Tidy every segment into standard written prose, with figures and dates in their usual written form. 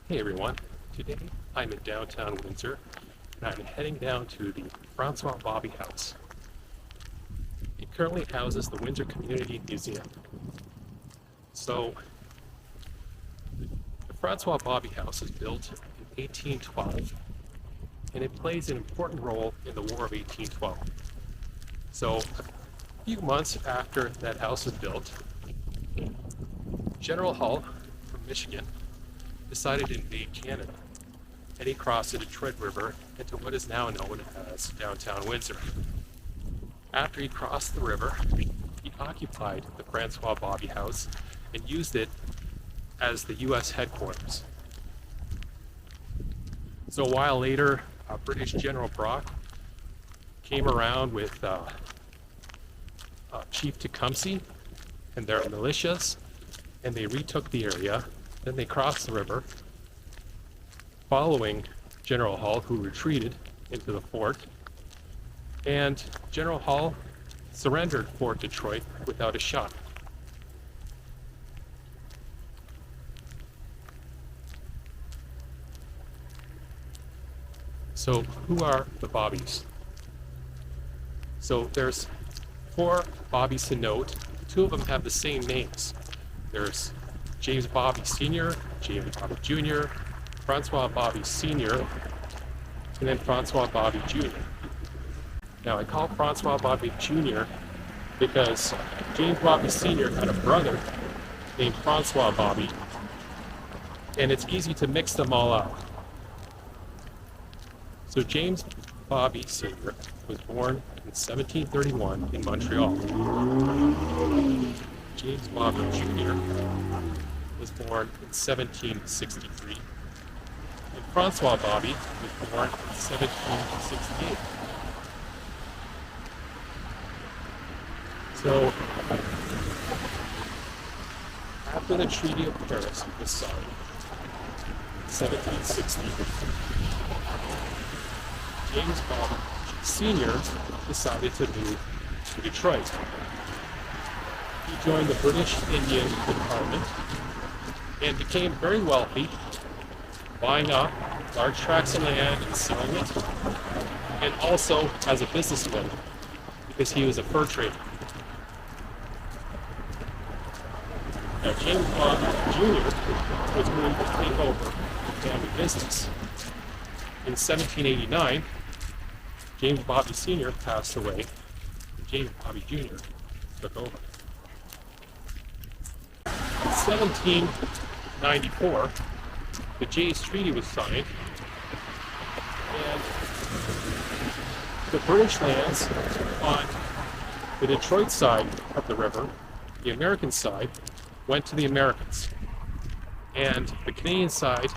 Hey everyone, today I'm in downtown Windsor and I'm heading down to the Francois Baby House. It currently houses the Windsor Community Museum. So, the Francois Baby House was built in 1812 and it plays an important role in the War of 1812. So, a few months after that house was built, General Hull from Michigan decided to invade Canada, and he crossed the Detroit River into what is now known as Downtown Windsor. After he crossed the river, he occupied the Francois Baby House and used it as the U.S. headquarters. So a while later, British General Brock came around with Chief Tecumseh and their militias, and they retook the area. Then they crossed the river, following General Hull, who retreated into the fort. And General Hull surrendered Fort Detroit without a shot. So who are the Bobbies? So there's 4 Bobbies to note. 2 of them have the same names. There's James Bobby Sr., James Bobby Jr., Francois Bobby Sr., and then Francois Bobby Jr. Now I call Francois Bobby Jr. because James Bobby Sr. had a brother named Francois Bobby, and it's easy to mix them all up. So James Bobby Sr. was born in 1731 in Montreal. James Bobby Jr. was born in 1763, and Francois Bobby was born in 1768. So, after the Treaty of Paris was signed in 1760, James Bobby Sr. decided to move to Detroit. He joined the British Indian Department and became very wealthy, buying up large tracts of land and selling it, and also as a businessman because he was a fur trader. Now, James Bobby Jr. was going to take over the family business. In 1789, James Bobby Sr. passed away, and James Bobby Jr. took over. In 1794, the Jay's Treaty was signed, and the British lands on the Detroit side of the river, the American side, went to the Americans, and the Canadian side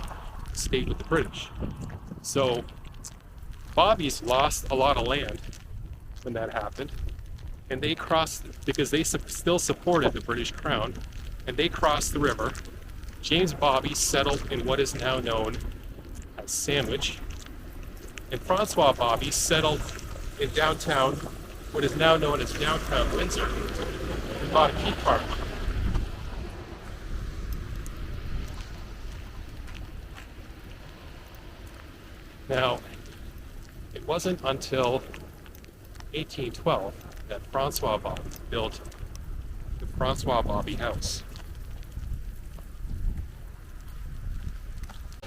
stayed with the British. So Bobbies lost a lot of land when that happened, and they crossed, because they still supported the British Crown, and they crossed the river. James Bobby settled in what is now known as Sandwich, and Francois Bobby settled in downtown, what is now known as Downtown Windsor, and bought a key park. Now, it wasn't until 1812 that Francois Bobby built the Francois Baby House.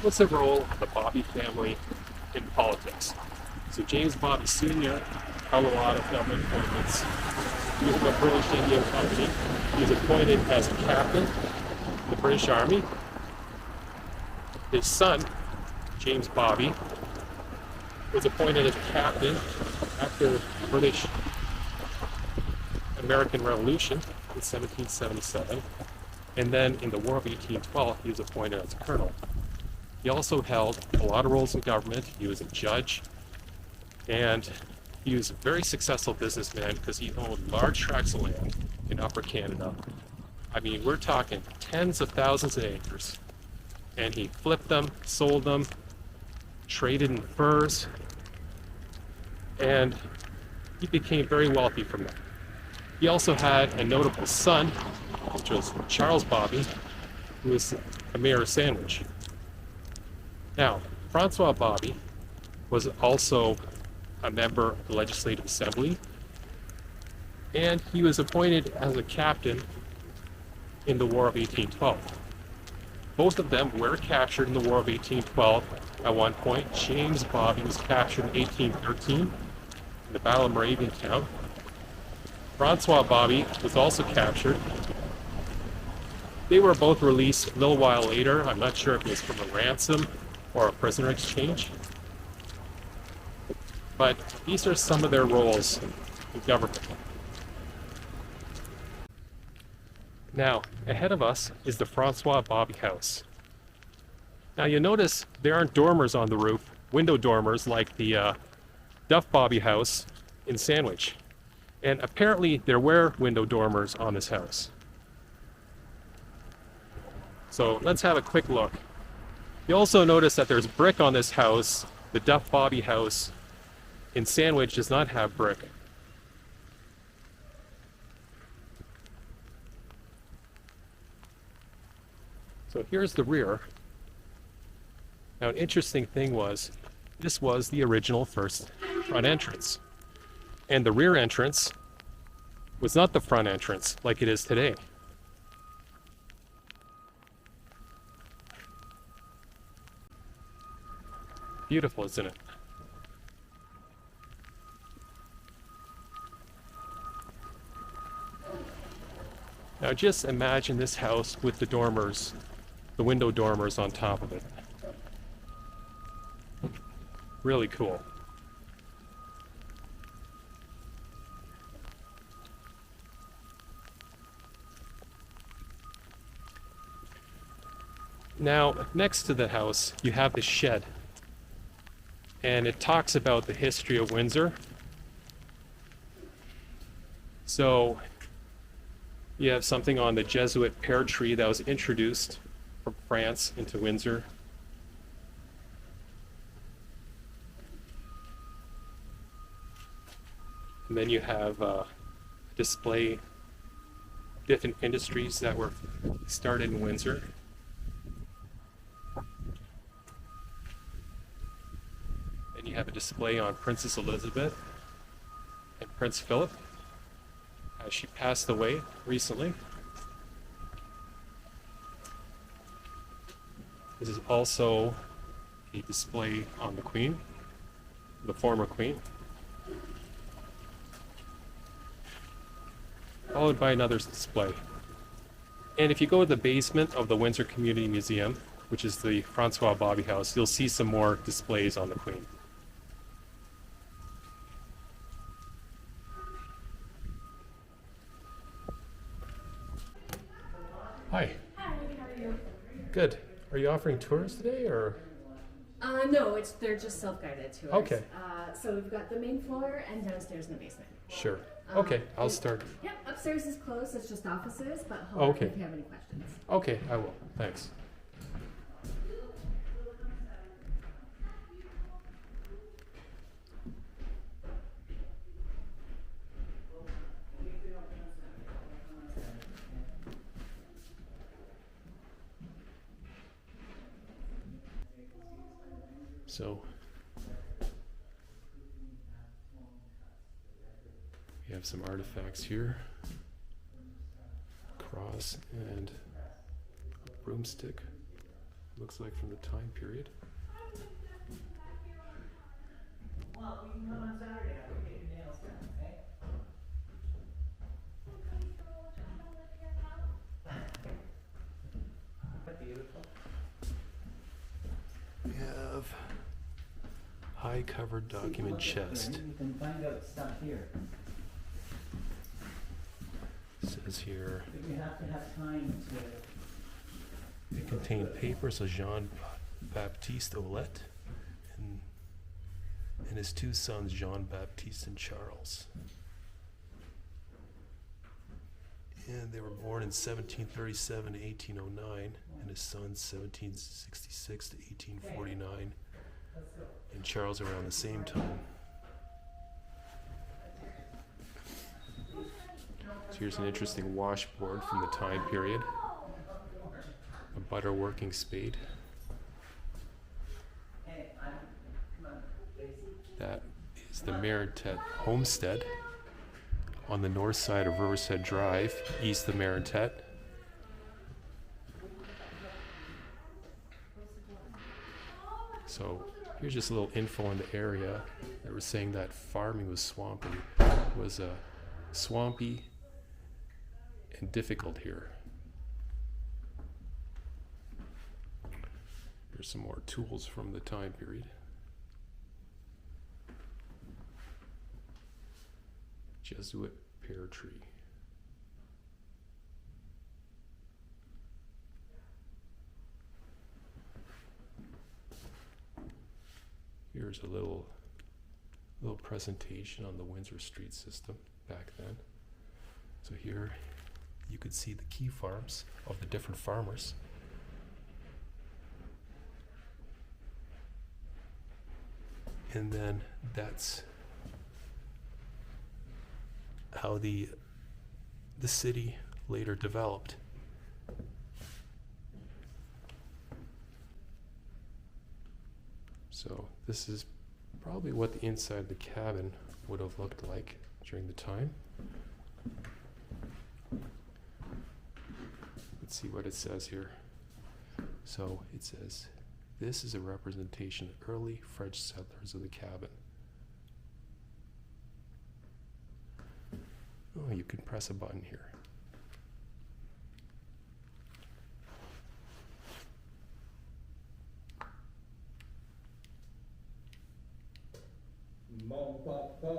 What's the role of the Bobby family in politics? So James Bobby Sr. held a lot of government appointments. He was in the British Indian Company. He was appointed as a captain in the British Army. His son, James Bobby, was appointed as captain after the British American Revolution in 1777, and then in the War of 1812 he was appointed as colonel. He also held a lot of roles in government. He was a judge, and he was a very successful businessman because he owned large tracts of land in Upper Canada. I mean, we're talking tens of thousands of acres, and he flipped them, sold them, traded in furs, and he became very wealthy from that. He also had a notable son, which was Charles Bobby, who was a mayor of Sandwich. Now, Francois Baby was also a member of the Legislative Assembly, and he was appointed as a captain in the War of 1812. Both of them were captured in the War of 1812 at one point. James Baby was captured in 1813 in the Battle of Moraviantown. Francois Baby was also captured. They were both released a little while later. I'm not sure if it was from a ransom or a prisoner exchange. But these are some of their roles in government. Now, ahead of us is the Francois Baby House. Now you'll notice there aren't dormers on the roof, window dormers like the Duff Baby House in Sandwich. And apparently there were window dormers on this house. So let's have a quick look. You also notice that there's brick on this house. The Duff Baby House in Sandwich does not have brick. So here's the rear. Now an interesting thing was, this was the original first front entrance. And the rear entrance was not the front entrance like it is today. Beautiful, isn't it? Now just imagine this house with the dormers, the window dormers on top of it. Really cool. Now, next to the house, you have the shed. And it talks about the history of Windsor. So, you have something on the Jesuit pear tree that was introduced from France into Windsor. And then you have a display different industries that were started in Windsor. And you have a display on Princess Elizabeth and Prince Philip as she passed away recently. This is also a display on the Queen, the former Queen. Followed by another display. And if you go to the basement of the Windsor Community Museum, which is the Francois Baby House, you'll see some more displays on the Queen. Hi. Hi, how are you? Good. Are you offering tours today, or? No, they're just self-guided tours. Okay. So we've got the main floor and downstairs in the basement. Sure. Okay, I'll start. Yep, upstairs is closed, it's just offices, but Okay. if you have any questions. Okay, I will. Thanks. So we have some artifacts here. Cross and a broomstick. Looks like from the time period. Well, we can come on Saturday after we get your nails done, okay? Beautiful. We have high covered document chest. You can find out stuff here, Says here but you have to have time to. it contained papers of Jean-Baptiste Ouellette and his two sons, Jean-Baptiste and Charles. And they were born in 1737 to 1809, and his sons 1766 to 1849, and Charles around the same time. So here's an interesting washboard from the time period, a butter working spade. That is the Marintet Homestead on the north side of Riverside Drive, east of Marintet. So here's just a little info on the area. They were saying that farming was swampy and difficult here. Here's some more tools from the time period. Jesuit pear tree. Here's a little presentation on the Windsor street system back then. So here you could see the key farms of the different farmers. And then that's how the city later developed. So this is probably what the inside of the cabin would have looked like during the time. Let's see what it says here. So it says, this is a representation of early French settlers of the cabin. Oh, you can press a button here. Mon papa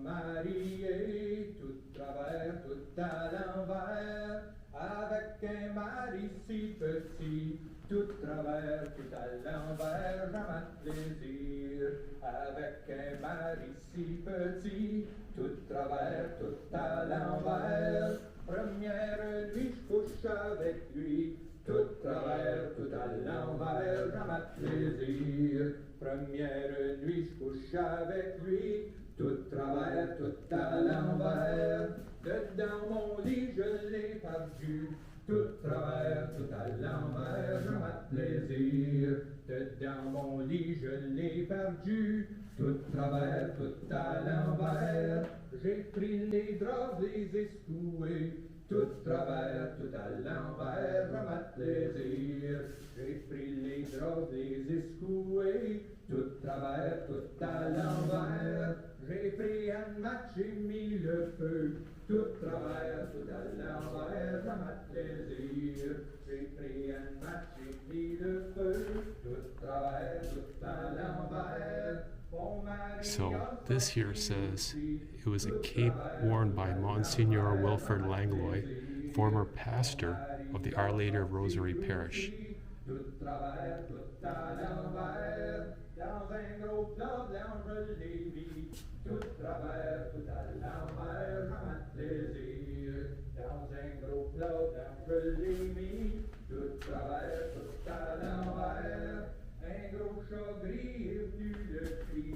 m'a marié tout travers, tout à l'envers, avec un mari si petit, tout travers, tout à l'envers, jamais plaisir. Avec un mari si petit, tout travers, tout à l'envers, première nuit je couche avec lui, tout travers, tout à l'envers, jamais plaisir. Première nuit je couche avec lui, tout travers, tout à l'envers. Dedans mon lit je l'ai perdu, tout travers, tout à l'envers, jamais plaisir. Dedans mon lit je l'ai perdu, tout travers, tout à l'envers. J'ai pris les draps, les escoués, tout travers, tout à l'envers, jamais plaisir. J'ai pris les draps, les escoués, tout travers, tout à l'envers. J'ai pris un match, j'ai mis le feu, tout travers, tout à l'envers, jamais plaisir. J'ai pris un match, j'ai mis le feu, tout travers, tout à l'envers. So this here says it was a cape worn by Monsignor Wilford Langlois, former pastor of the Our Lady of Rosary Parish.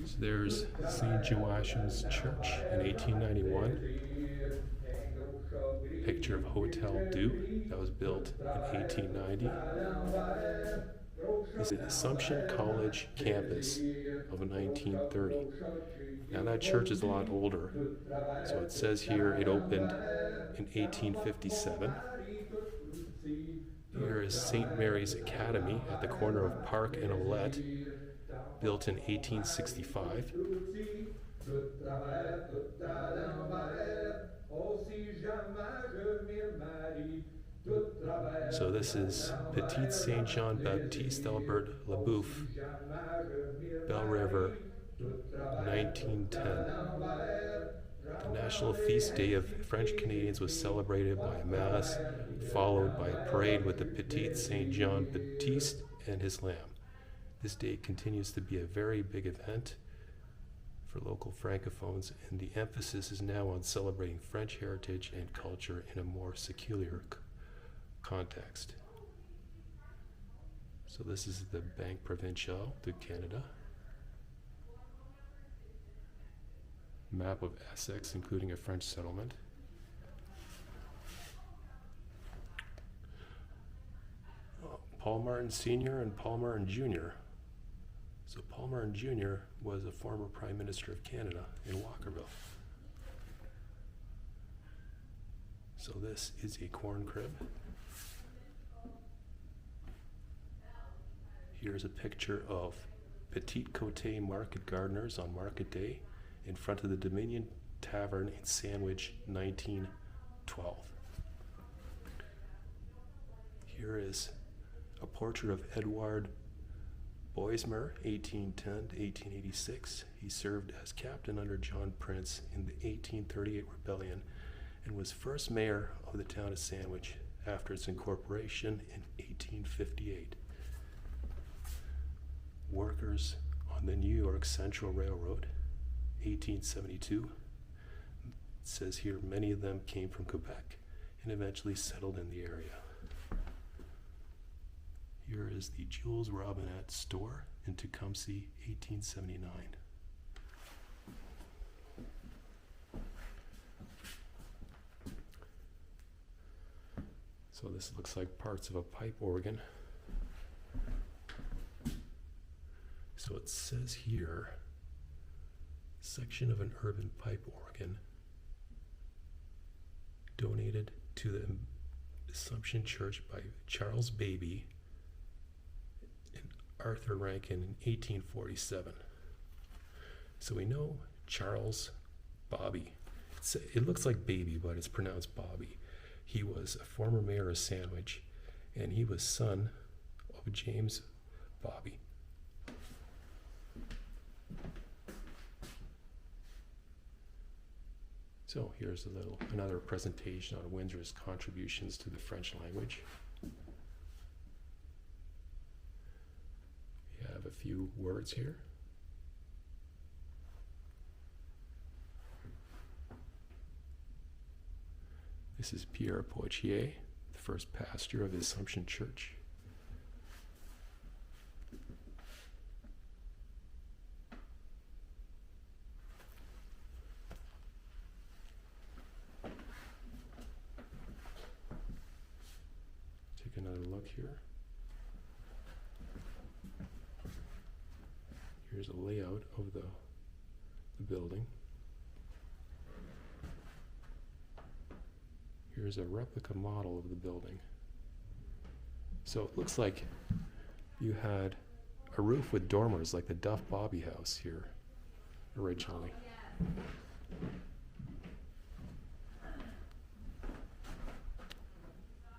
So there's St. Joachim's Church in 1891. Picture of Hotel Dieu that was built in 1890. This is the Assumption College campus of 1930. Now that church is a lot older. So it says here it opened in 1857. Here is St. Mary's Academy at the corner of Park and Olette, built in 1865. So this is Petit Saint Jean Baptiste Albert Leboeuf, Belle River, 1910. The National Feast Day of French Canadians was celebrated by a mass, followed by a parade with the Petit Saint Jean Baptiste and his lamb. This day continues to be a very big event for local Francophones, and the emphasis is now on celebrating French heritage and culture in a more secular context. So this is the Banque Provinciale du Canada. Map of Essex, including a French settlement. Paul Martin Sr. and Paul Martin Jr. So Palmer Jr. was a former Prime Minister of Canada in Walkerville. So this is a corn crib. Here's a picture of Petite Côte market gardeners on market day in front of the Dominion Tavern in Sandwich, 1912. Here is a portrait of Edward Boismer, 1810 to 1886. He served as captain under John Prince in the 1838 rebellion and was first mayor of the town of Sandwich after its incorporation in 1858. Workers on the New York Central Railroad, 1872. It says here many of them came from Quebec and eventually settled in the area. Here is the Jules Robinette store in Tecumseh, 1879. So this looks like parts of a pipe organ. So it says here, section of an urban pipe organ donated to the Assumption Church by Charles Baby and Arthur Rankin in 1847. So we know Charles Bobby. It looks like Baby, but it's pronounced Bobby. He was a former mayor of Sandwich, and he was son of James Bobby. So here's another presentation on Windsor's contributions to the French language. We have a few words here. This is Pierre Poitier, the first pastor of the Assumption Church. Take another look here. Here's a layout of the building. Here's a replica model of the building. So it looks like you had a roof with dormers like the Duff Bobby House here originally.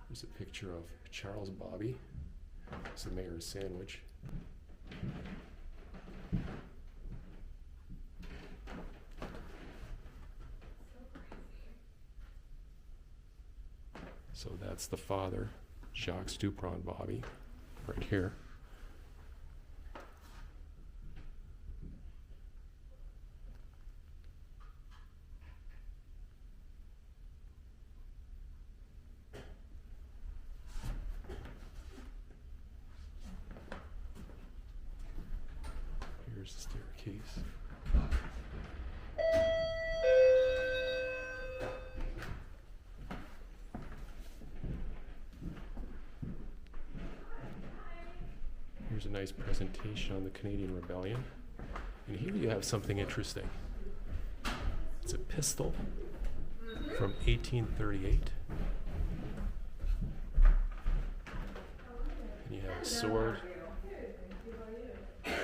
Here's a picture of Charles Bobby. He's the mayor of Sandwich. So that's the father, Jacques Dupron Bobby, right here. Here's the staircase. Here's a nice presentation on the Canadian Rebellion. And here you have something interesting. It's a pistol from 1838. And you have a sword. And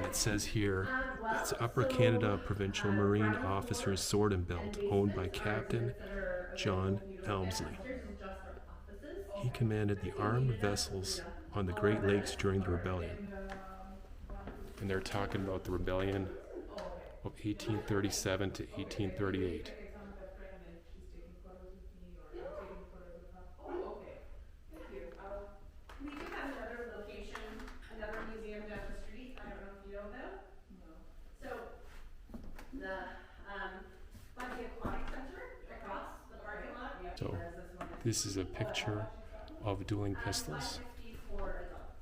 it says here, it's Upper Canada Provincial Marine Officer's Sword and Belt, owned by Captain John Elmsley. He commanded the armed vessels on the Great Lakes during the rebellion. And they're talking about the rebellion of 1837 to 1838. We do have another location, another museum down the street. I don't know if you know them. No. So by the aquatic center across the parking lot. So this is a picture of dueling pistols. $5.50 for adults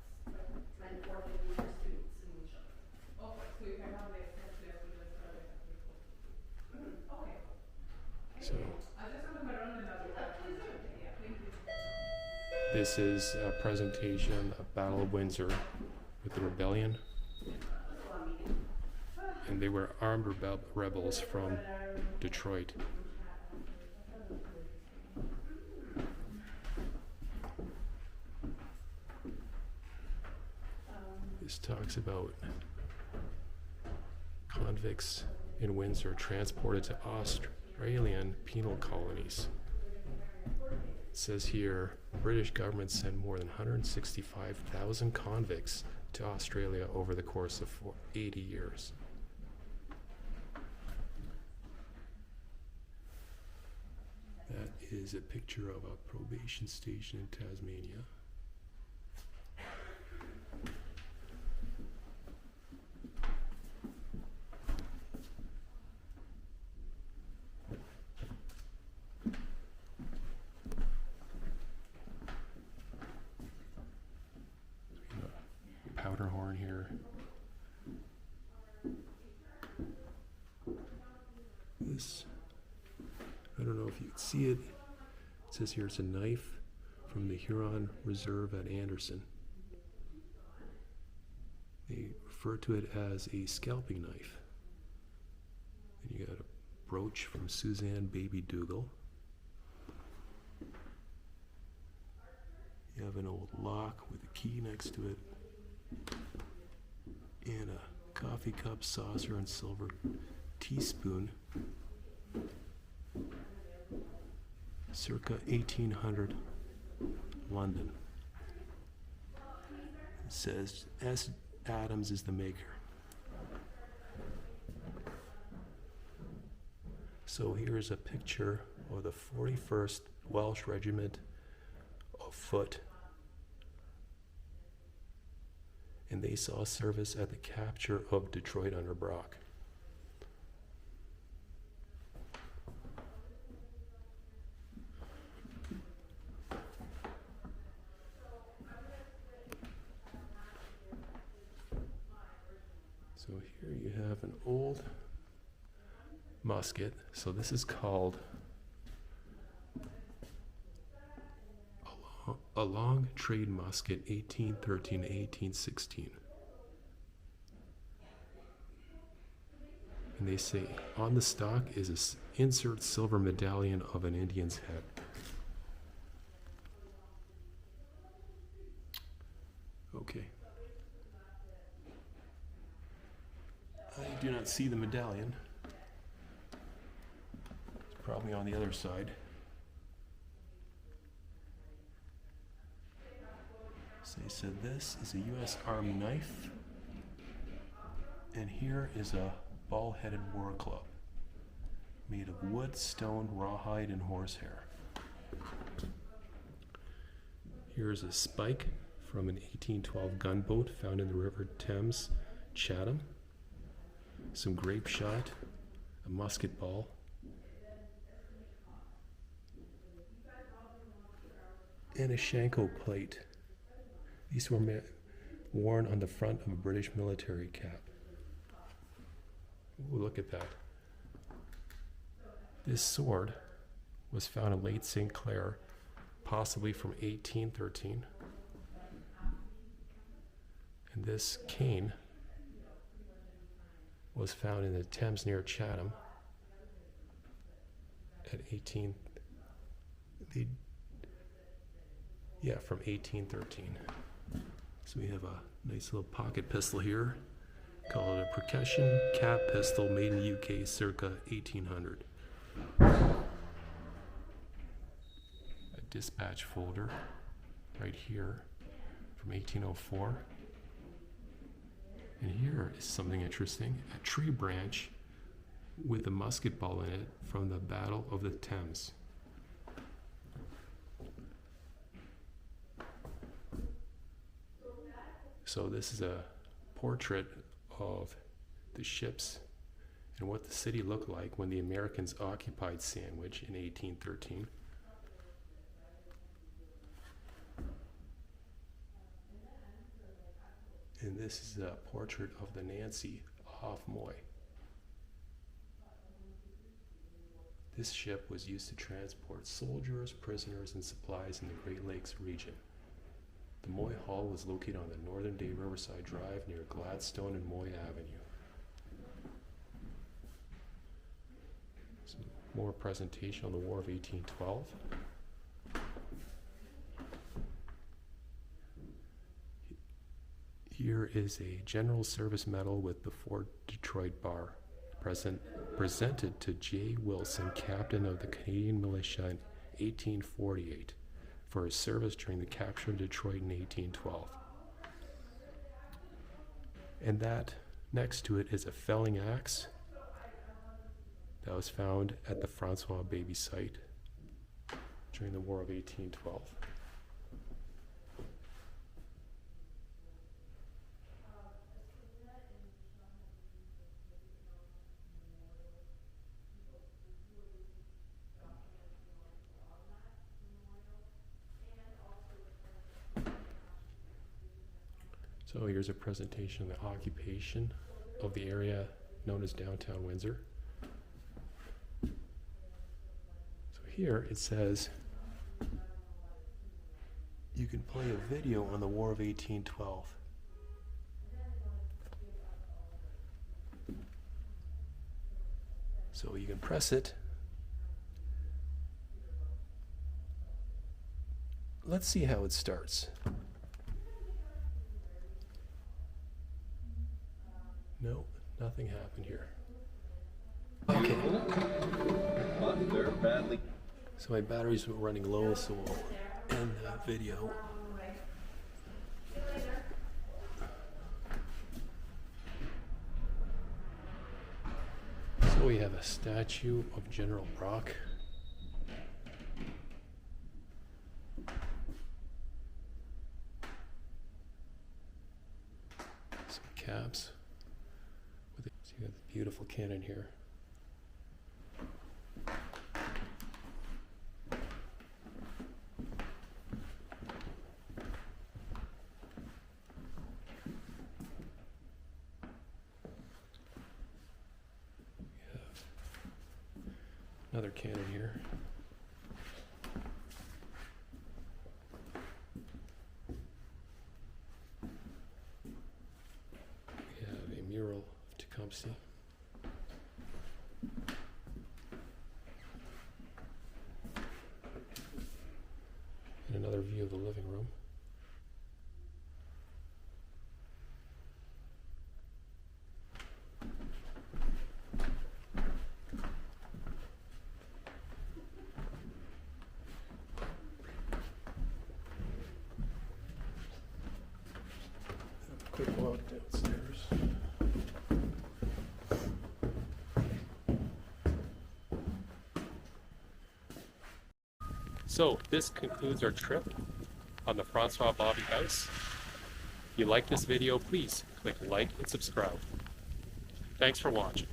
and $4.50 for students and children. Okay, so you can have the So This is a presentation of Battle of Windsor with the rebellion. And they were armed rebels from Detroit. This talks about convicts in Windsor transported to Australian penal colonies. It says here, British government sent more than 165,000 convicts to Australia over the course of 80 years. That is a picture of a probation station in Tasmania. Powder horn here. This, I don't know if you can see it. It says here it's a knife from the Huron Reserve at Anderson. They refer to it as a scalping knife. And you got a brooch from Suzanne Baby Dougal. You have an old lock with a key next to it. And a coffee cup, saucer, and silver teaspoon, circa 1800 London. It says S. Adams is the maker. So here's a picture of the 41st Welsh Regiment of Foot. And they saw service at the capture of Detroit under Brock. So here you have an old musket. So this is called a long trade musket, 1813 to 1816. And they say on the stock is an insert silver medallion of an Indian's head. Okay. I do not see the medallion. It's probably on the other side. So they said this is a U.S. Army knife, and here is a ball-headed war club made of wood, stone, rawhide, and horsehair. Here's a spike from an 1812 gunboat found in the River Thames, Chatham. Some grape shot, a musket ball, and a Shanko plate. These were worn on the front of a British military cap. Ooh, look at that. This sword was found in Lake St. Clair, possibly from 1813. And this cane was found in the Thames near Chatham at from 1813. So we have a nice little pocket pistol here. Call it a percussion cap pistol made in the UK circa 1800. A dispatch folder right here from 1804. And here is something interesting, a tree branch with a musket ball in it from the Battle of the Thames. So this is a portrait of the ships and what the city looked like when the Americans occupied Sandwich in 1813. And this is a portrait of the Nancy off Moy. This ship was used to transport soldiers, prisoners, and supplies in the Great Lakes region. The Moy Hall was located on the northern day Riverside Drive near Gladstone and Moy Avenue. Some more presentation on the War of 1812. Here is a General Service Medal with the Fort Detroit Bar, presented to J. Wilson, captain of the Canadian Militia in 1848, for his service during the capture of Detroit in 1812. And that, next to it, is a felling axe that was found at the Francois Baby site during the War of 1812. So here's a presentation of the occupation of the area known as Downtown Windsor. So here it says you can play a video on the War of 1812. So you can press it. Let's see how it starts. No, nothing happened here. Okay. But they're badly. So my batteries were running low, so we'll end the video. So we have a statue of General Brock. Some caps. So you have the beautiful cannon here. We have another cannon here. We have a mural of Tecumseh. And another view of the living room. Quick walk downstairs. So this concludes our trip on the Francois Baby House. If you like this video, please click like and subscribe. Thanks for watching.